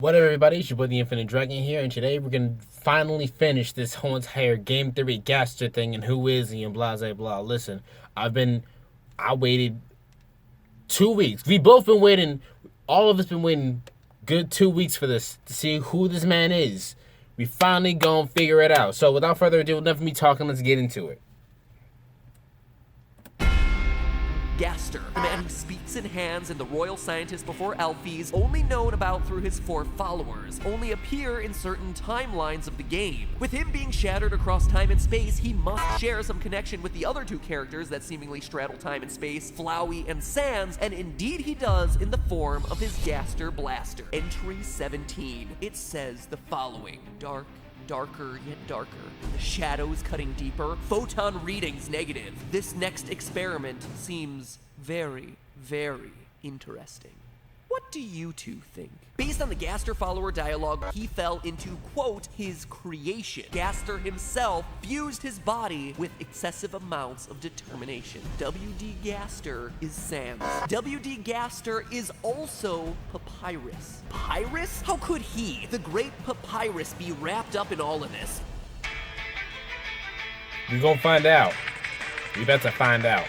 What up, everybody? It's your boy, the Infinite Dragon here, and today we're gonna finally finish this whole entire game theory Gaster thing and who is he and blah blah blah. Listen, I waited 2 weeks. We both been waiting. All of us been waiting good 2 weeks for this to see who this man is. We finally gonna figure it out. So without further ado, enough of me talking. Let's get into it. Gaster, the man who speaks in hands and the royal scientist before Alphys, only known about through his 4 followers, only appear in certain timelines of the game. With him being shattered across time and space, he must share some connection with the other 2 characters that seemingly straddle time and space, Flowey and Sans, and indeed he does in the form of his Gaster Blaster. Entry 17. It says the following: darker yet darker. The shadows cutting deeper. Photon readings negative. This next experiment seems very, very interesting. What do you two think? Based on the Gaster follower dialogue, he fell into, quote, his creation. Gaster himself fused his body with excessive amounts of determination. WD Gaster is Sans. WD Gaster is also Papyrus. Papyrus? How could he, the great Papyrus, be wrapped up in all of this? We gonna find out. We about to find out.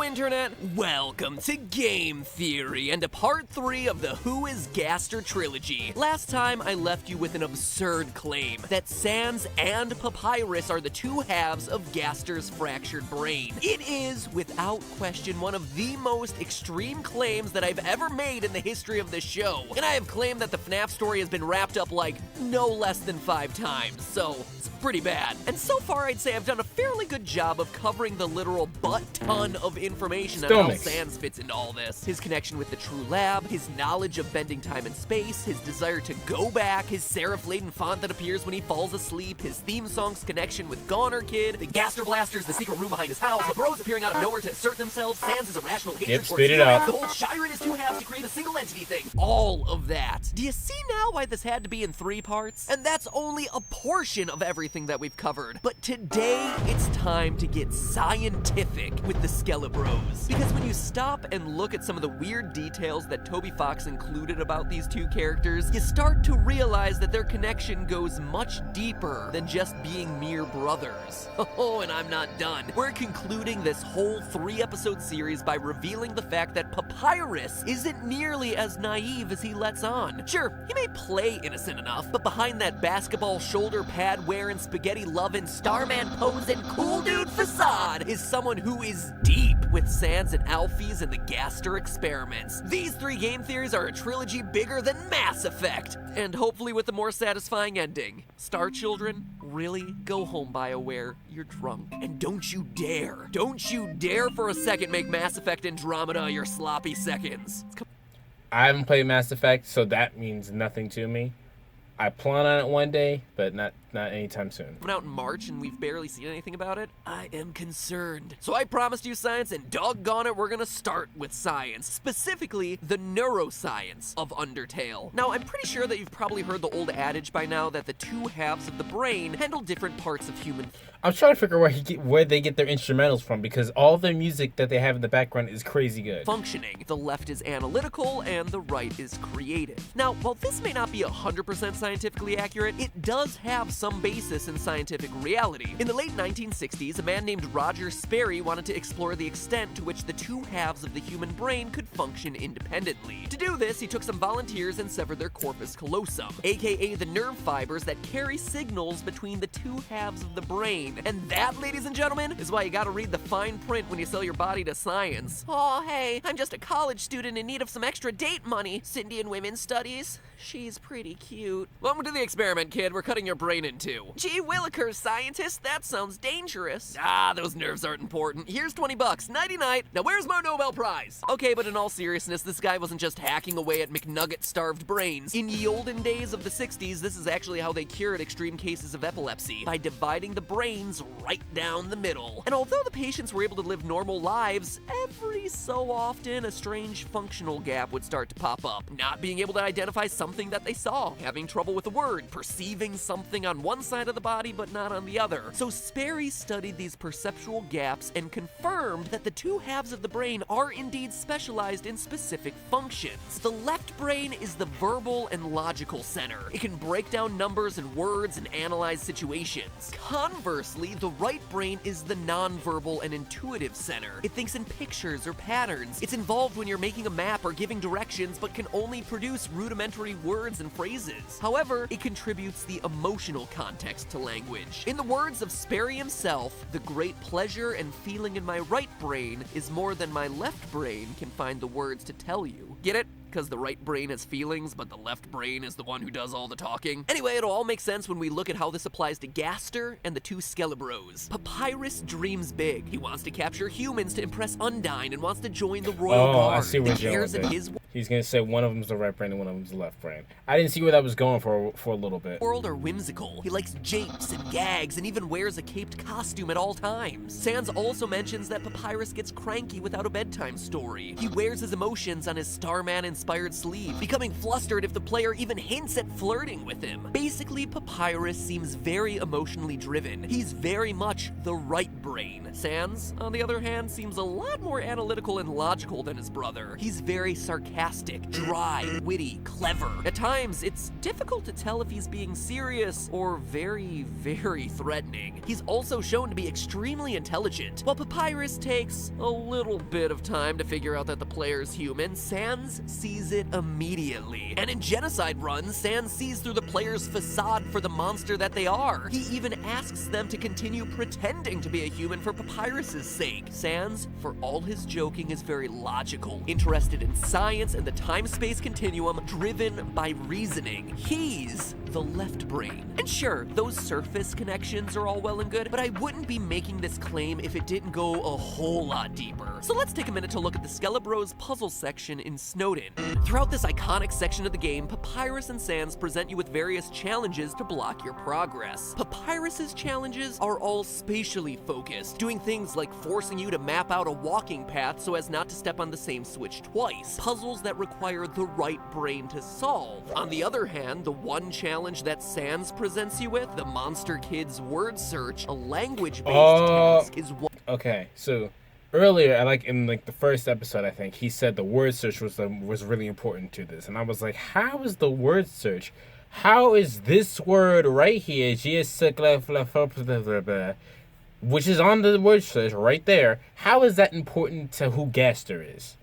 Internet, welcome to Game Theory and to part 3 of the Who is Gaster trilogy. Last time I left you with an absurd claim that Sans and Papyrus are the 2 halves of Gaster's fractured brain. It is, without question, one of the most extreme claims that I've ever made in the history of the show, and I have claimed that the FNAF story has been wrapped up like no less than 5 times, so it's pretty bad. And so far I'd say I've done a fairly good job of covering the literal butt-ton of information on how Sans fits into all this. His connection with the True Lab, his knowledge of bending time and space, his desire to go back, his serif-laden font that appears when he falls asleep, his theme song's connection with Goner Kid, the Gaster Blasters, the secret room behind his house, the bros appearing out of nowhere to assert themselves, Sans is irrational hatred towards spit it out. the whole Shiren is 2 halves to create a single entity thing. All of that. Do you see now why this had to be in 3 parts? And that's only a portion of everything that we've covered. But today, it's time to get scientific with the skelebros. Because when you stop and look at some of the weird details that Toby Fox included about these 2 characters, you start to realize that their connection goes much deeper than just being mere brothers. Oh, and I'm not done. We're concluding this whole 3-episode series by revealing the fact that Papyrus isn't nearly as naive as he lets on. Sure, he may play innocent enough, but behind that basketball shoulder pad wearing, spaghetti loving, Starman posing, cool dude facade is someone who is deep with Sans and Alphys and the Gaster experiments. These 3 game theories are a trilogy bigger than Mass Effect, and hopefully with a more satisfying ending. Star Children, really? Go home, BioWare. You're drunk. And don't you dare for a second make Mass Effect Andromeda your sloppy seconds. I haven't played Mass Effect, so that means nothing to me. I plan on it one day, but not anytime soon. Coming out in March and we've barely seen anything about it? I am concerned. So I promised you science, and doggone it, we're gonna start with science. Specifically, the neuroscience of Undertale. Now, I'm pretty sure that you've probably heard the old adage by now that the 2 halves of the brain handle different parts of human. I'm trying to figure out where they get their instrumentals from, because all the music that they have in the background is crazy good. Functioning. The left is analytical and the right is creative. Now, while this may not be 100% scientifically accurate, it does have some basis in scientific reality. In the late 1960s, a man named Roger Sperry wanted to explore the extent to which the 2 halves of the human brain could function independently. To do this, he took some volunteers and severed their corpus callosum, aka the nerve fibers that carry signals between the 2 halves of the brain. And that, ladies and gentlemen, is why you gotta read the fine print when you sell your body to science. Oh, hey, I'm just a college student in need of some extra date money. Cindy in women's studies. She's pretty cute. Welcome to the experiment, kid. We're cutting your brain in into. Gee willikers, scientist, that sounds dangerous. Ah, those nerves aren't important. Here's 20 bucks. Nighty-night. Now where's my Nobel Prize? Okay, but in all seriousness, this guy wasn't just hacking away at McNugget-starved brains. In ye olden days of the 60s, this is actually how they cured extreme cases of epilepsy, by dividing the brains right down the middle. And although the patients were able to live normal lives, every so often a strange functional gap would start to pop up. Not being able to identify something that they saw, having trouble with a word, perceiving something on one side of the body but not on the other. So Sperry studied these perceptual gaps and confirmed that the two halves of the brain are indeed specialized in specific functions. The left brain is the verbal and logical center. It can break down numbers and words and analyze situations. Conversely, the right brain is the nonverbal and intuitive center. It thinks in pictures or patterns. It's involved when you're making a map or giving directions, but can only produce rudimentary words and phrases. However, it contributes the emotional context to language. In the words of Sperry himself, the great pleasure and feeling in my right brain is more than my left brain can find the words to tell you. Get it? Because the right brain has feelings, but the left brain is the one who does all the talking. Anyway, it'll all make sense when we look at how this applies to Gaster and the two skelebros. Papyrus dreams big. He wants to capture humans to impress Undyne and wants to join the Royal Guard. I see where you're going with it. He's gonna say one of them's the right brain and one of them's the left brain. I didn't see where that was going for a little bit. World are whimsical. He likes japes and gags and even wears a caped costume at all times. Sans also mentions that Papyrus gets cranky without a bedtime story. He wears his emotions on his Starman-inspired sleeve, becoming flustered if the player even hints at flirting with him. Basically, Papyrus seems very emotionally driven. He's very much the right brain. Sans, on the other hand, seems a lot more analytical and logical than his brother. He's very sarcastic, dry, witty, clever. At times, it's difficult to tell if he's being serious or very, very threatening. He's also shown to be extremely intelligent. While Papyrus takes a little bit of time to figure out that the player's human, Sans sees it immediately. And in genocide runs, Sans sees through the player's facade for the monster that they are. He even asks them to continue pretending to be a human for Papyrus's sake. Sans, for all his joking, is very logical, interested in science and the time-space continuum, driven by reasoning. He's the left brain. And sure, those surface connections are all well and good, but I wouldn't be making this claim if it didn't go a whole lot deeper. So let's take a minute to look at the Skelebros puzzle section in Snowden. Throughout this iconic section of the game, Papyrus and Sans present you with various challenges to block your progress. Papyrus's challenges are all spatially focused, doing things like forcing you to map out a walking path so as not to step on the same switch twice. Puzzles that require the right brain to solve. On the other hand, the one challenge that Sans presents you with, the Monster Kids word search, a language-based task, is one. Okay, so earlier, in the first episode, I think he said the word search was really important to this, and I was like, how is the word search? How is this word right here, which is on the word search right there? How is that important to who Gaster is?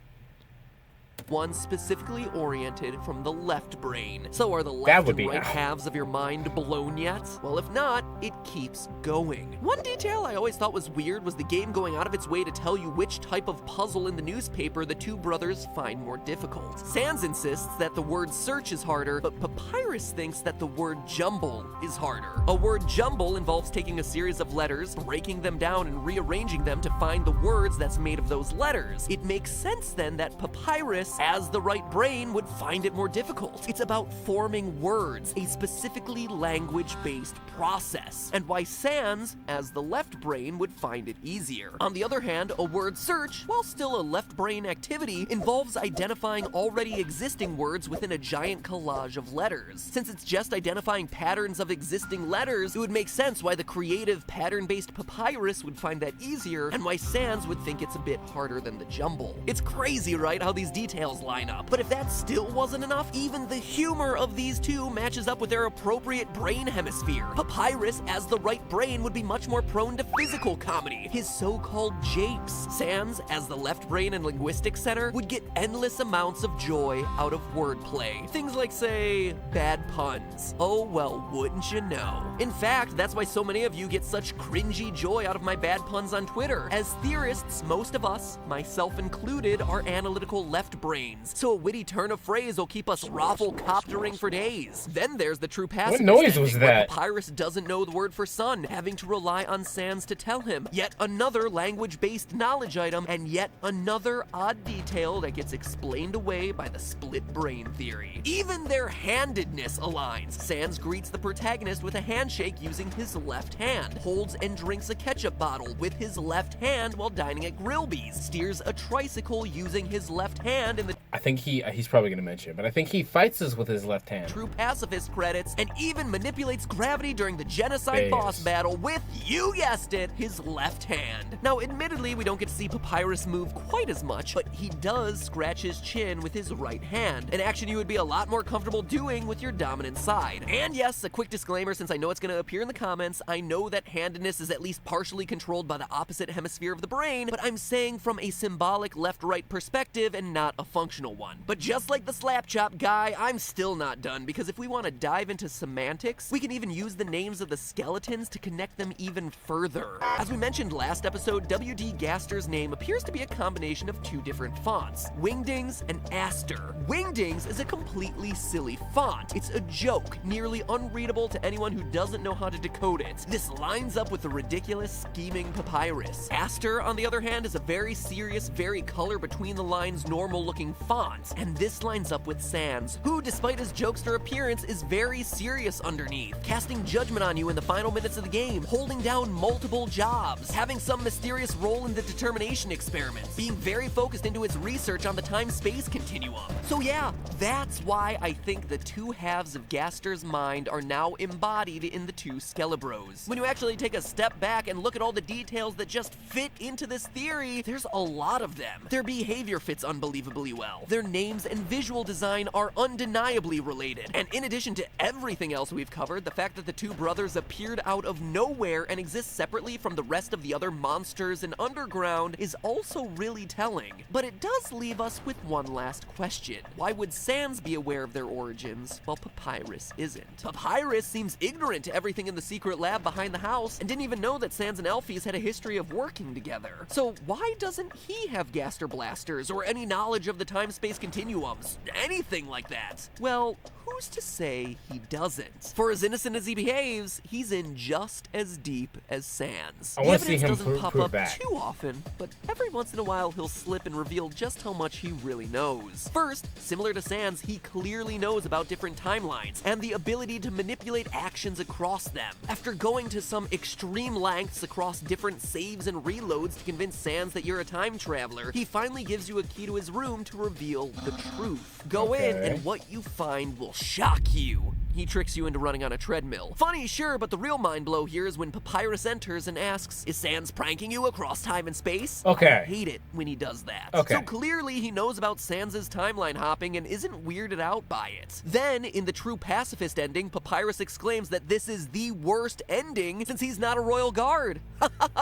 One specifically oriented from the left brain. So are the left and right halves of your mind blown yet? Well, if not, it keeps going. One detail I always thought was weird was the game going out of its way to tell you which type of puzzle in the newspaper the two brothers find more difficult. Sans insists that the word search is harder, but Papyrus thinks that the word jumble is harder. A word jumble involves taking a series of letters, breaking them down and rearranging them to find the words that's made of those letters. It makes sense then that Papyrus, as the right brain, would find it more difficult. It's about forming words, a specifically language-based process, and why Sans, as the left brain, would find it easier. On the other hand, a word search, while still a left brain activity, involves identifying already existing words within a giant collage of letters. Since it's just identifying patterns of existing letters, it would make sense why the creative pattern-based Papyrus would find that easier, and why Sans would think it's a bit harder than the jumble. It's crazy, right, how these details line up. But if that still wasn't enough, even the humor of these two matches up with their appropriate brain hemisphere. Papyrus Papyrus, as the right brain, would be much more prone to physical comedy, his so-called japes. Sans, as the left brain and linguistics center, would get endless amounts of joy out of wordplay. Things like, say, bad puns. Oh well, wouldn't you know? In fact, that's why so many of you get such cringy joy out of my bad puns on Twitter. As theorists, most of us, myself included, are analytical left brains, so a witty turn of phrase will keep us raffle-coptering for days. Then there's the true passive. What noise was that? Papyrus doesn't know the word for sun, having to rely on Sans to tell him. Yet another language-based knowledge item, and yet another odd detail that gets explained away by the split brain theory. Even their handedness aligns. Sans greets the protagonist with a handshake using his left hand, holds and drinks a ketchup bottle with his left hand while dining at Grillby's, steers a tricycle using his left hand in the I think he's probably gonna mention it, but I think he fights us with his left hand. true pacifist credits, and even manipulates gravity during the genocide boss battle with, you guessed it, his left hand. Now, admittedly, we don't get to see Papyrus move quite as much, but he does scratch his chin with his right hand, an action you would be a lot more comfortable doing with your dominant side. And yes, a quick disclaimer, since I know it's going to appear in the comments, I know that handedness is at least partially controlled by the opposite hemisphere of the brain, but I'm saying from a symbolic left-right perspective and not a functional one. But just like the slap chop guy, I'm still not done, because if we want to dive into semantics, we can even use the names of the skeletons to connect them even further. As we mentioned last episode, W.D. Gaster's name appears to be a combination of two different fonts, Wingdings and Aster. Wingdings is a completely silly font. It's a joke, nearly unreadable to anyone who doesn't know how to decode it. This lines up with the ridiculous, scheming Papyrus. Aster, on the other hand, is a very serious, very color between the lines, normal-looking font. And this lines up with Sans, who, despite his jokester appearance, is very serious underneath, casting judgment on you in the final minutes of the game, holding down multiple jobs, having some mysterious role in the determination experiments, being very focused into his research on the time-space continuum. So yeah, that's why I think the two halves of Gaster's mind are now embodied in the two skelebros. When you actually take a step back and look at all the details that just fit into this theory, there's a lot of them. Their behavior fits unbelievably well. Their names and visual design are undeniably related. And in addition to everything else we've covered, the fact that the two brothers appeared out of nowhere and exist separately from the rest of the other monsters and underground is also really telling. But it does leave us with one last question. Why would Sans be aware of their origins while Papyrus isn't? Papyrus seems ignorant to everything in the secret lab behind the house and didn't even know that Sans and Elfies had a history of working together. So why doesn't he have Gaster blasters or any knowledge of the time-space continuums? Anything like that? Well, who's to say he doesn't? For as innocent as he behaves, he's in just as deep as Sans. I The want to see evidence him doesn't pop prove up back. too often, but every once in a while he'll slip and reveal just how much he really knows. First, similar to Sans, he clearly knows about different timelines and the ability to manipulate actions across them. After going to some extreme lengths across different saves and reloads to convince Sans that you're a time traveler, he finally gives you a key to his room to reveal the truth. Go in, Okay. and what you find will shock you. He tricks you into running on a treadmill. Funny, sure, but the real mind blow here is when Papyrus enters and asks, is Sans pranking you across time and space? Okay. I hate it when he does that. Okay. So clearly he knows about Sans's timeline hopping and isn't weirded out by it. Then, in the true pacifist ending, Papyrus exclaims that this is the worst ending since he's not a royal guard.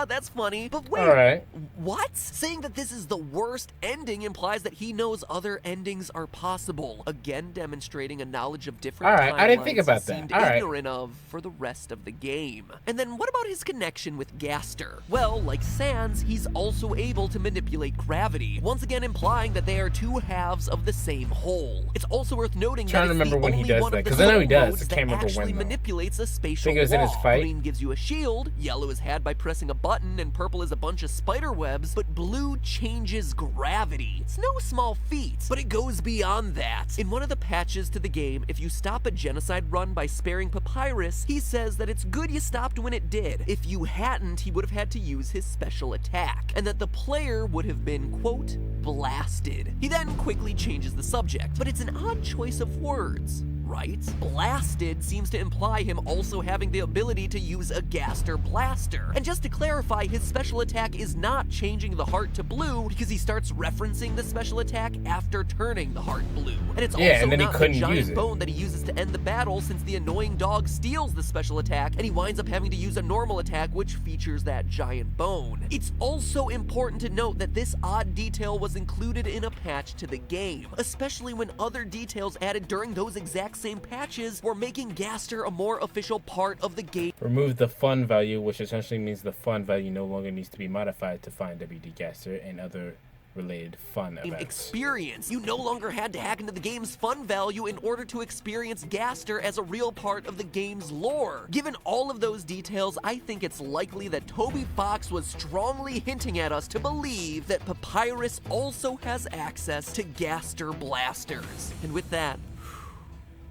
That's funny. But wait, Alright. what? Saying that this is the worst ending implies that he knows other endings are possible, again demonstrating a knowledge of different Alright, I didn't think timelines about he that. seemed Alright. ignorant of for the rest of the game. And then what about his connection with Gaster? Well, like Sans, he's also able to manipulate gravity, once again implying that they are two halves of the same whole. It's also worth noting Trying that to it's remember the when he only does one that, of the 'cause I know he soul does. modes I that can't remember actually when, though. manipulates a spatial Think it was in his wall. fight? Green gives you a shield, yellow is had by pressing a button, and purple is a bunch of spider webs, but blue changes gravity. It's no small feat, but it goes beyond that. In one of the patches to the game, if you stop a genocide run by sparing Papyrus, he says that it's good you stopped when it did. If you hadn't, he would have had to use his special attack, and that the player would have been, quote, blasted. He then quickly changes the subject, but it's an odd choice of words. right? Blasted seems to imply him also having the ability to use a Gaster blaster. And just to clarify, his special attack is not changing the heart to blue because he starts referencing the special attack after turning the heart blue. And it's also and then not he couldn't the giant use it. bone that he uses to end the battle, since the annoying dog steals the special attack and he winds up having to use a normal attack which features that giant bone. It's also important to note that this odd detail was included in a patch to the game, especially when other details added during those exact same patches were making Gaster a more official part of the game. Remove the fun value, which essentially means the fun value no longer needs to be modified to find WD Gaster and other related fun events. Experience. You no longer had to hack into the game's fun value in order to experience Gaster as a real part of the game's lore. Given all of those details, I think it's likely that Toby Fox was strongly hinting at us to believe that Papyrus also has access to Gaster blasters. And with that,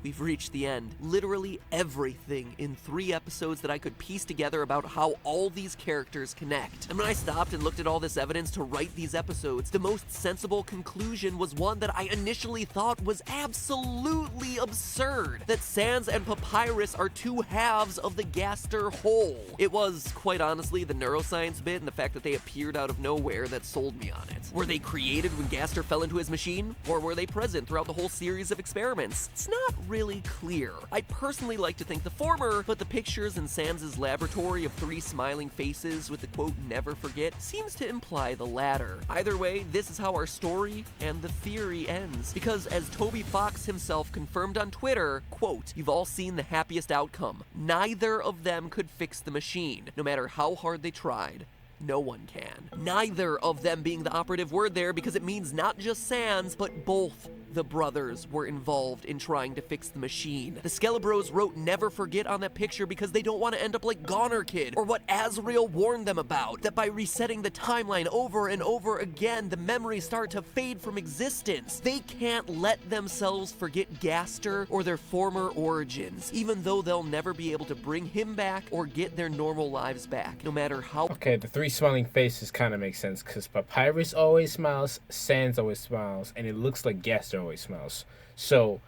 we've reached the end. Literally everything in 3 episodes that I could piece together about how all these characters connect. And when I stopped and looked at all this evidence to write these episodes, the most sensible conclusion was one that I initially thought was absolutely absurd: that Sans and Papyrus are 2 halves of the Gaster whole. It was, quite honestly, the neuroscience bit and the fact that they appeared out of nowhere that sold me on it. Were they created when Gaster fell into his machine? Or were they present throughout the whole series of experiments? It's not really clear. I personally like to think the former, but the pictures in Sans' laboratory of 3 smiling faces with the quote, "never forget," seems to imply the latter. Either way, this is how our story and the theory ends. Because as Toby Fox himself confirmed on Twitter, quote, "You've all seen the happiest outcome. Neither of them could fix the machine, no matter how hard they tried. No one can." Neither of them being the operative word there, because it means not just Sans, but both the brothers were involved in trying to fix the machine. The Skelebros wrote "never forget" on that picture because they don't want to end up like Goner Kid, or what Azrael warned them about, that by resetting the timeline over and over again, the memories start to fade from existence. They can't let themselves forget Gaster or their former origins, even though they'll never be able to bring him back or get their normal lives back, no matter how... Okay, the 3 smiling faces kind of makes sense, because Papyrus always smiles, Sans always smiles, and it looks like Gaster always smiles. So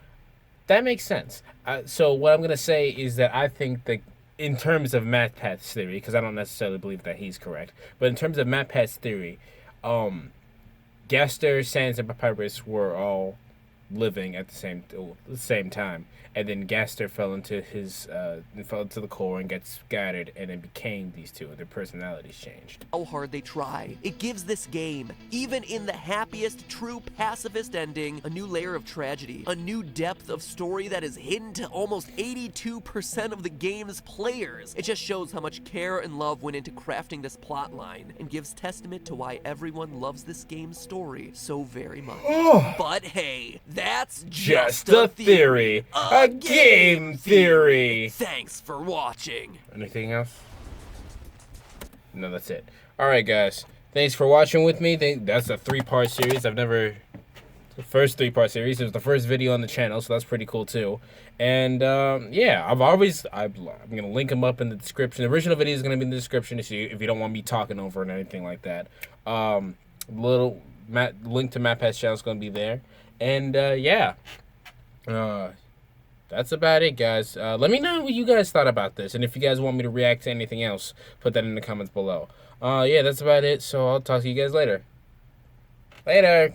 that makes sense. So what I'm going to say is that I think that in terms of MatPat's theory, because I don't necessarily believe that he's correct, but in terms of MatPat's theory, Gaster, Sans, and Papyrus were all living at the same time, and then Gaster fell into the core and got scattered, and then became these 2. Their personalities changed. How hard they try. It gives this game, even in the happiest, true pacifist ending, a new layer of tragedy, a new depth of story that is hidden to almost 82% of the game's players. It just shows how much care and love went into crafting this plot line, and gives testament to why everyone loves this game's story so very much. But hey, that's just a theory. A game theory. Thanks for watching. Anything else? No, that's it. Alright, guys. Thanks for watching with me. That's a 3-part series. The first 3-part series. It was the first video on the channel, so that's pretty cool too. And yeah, I'm gonna link them up in the description. The original video is gonna be in the description if you don't want me talking over it or anything like that. Link to MatPat's channel is gonna be there. And yeah. That's about it, guys. Let me know what you guys thought about this, and if you guys want me to react to anything else, put that in the comments below. Yeah, that's about it, so I'll talk to you guys later. Later!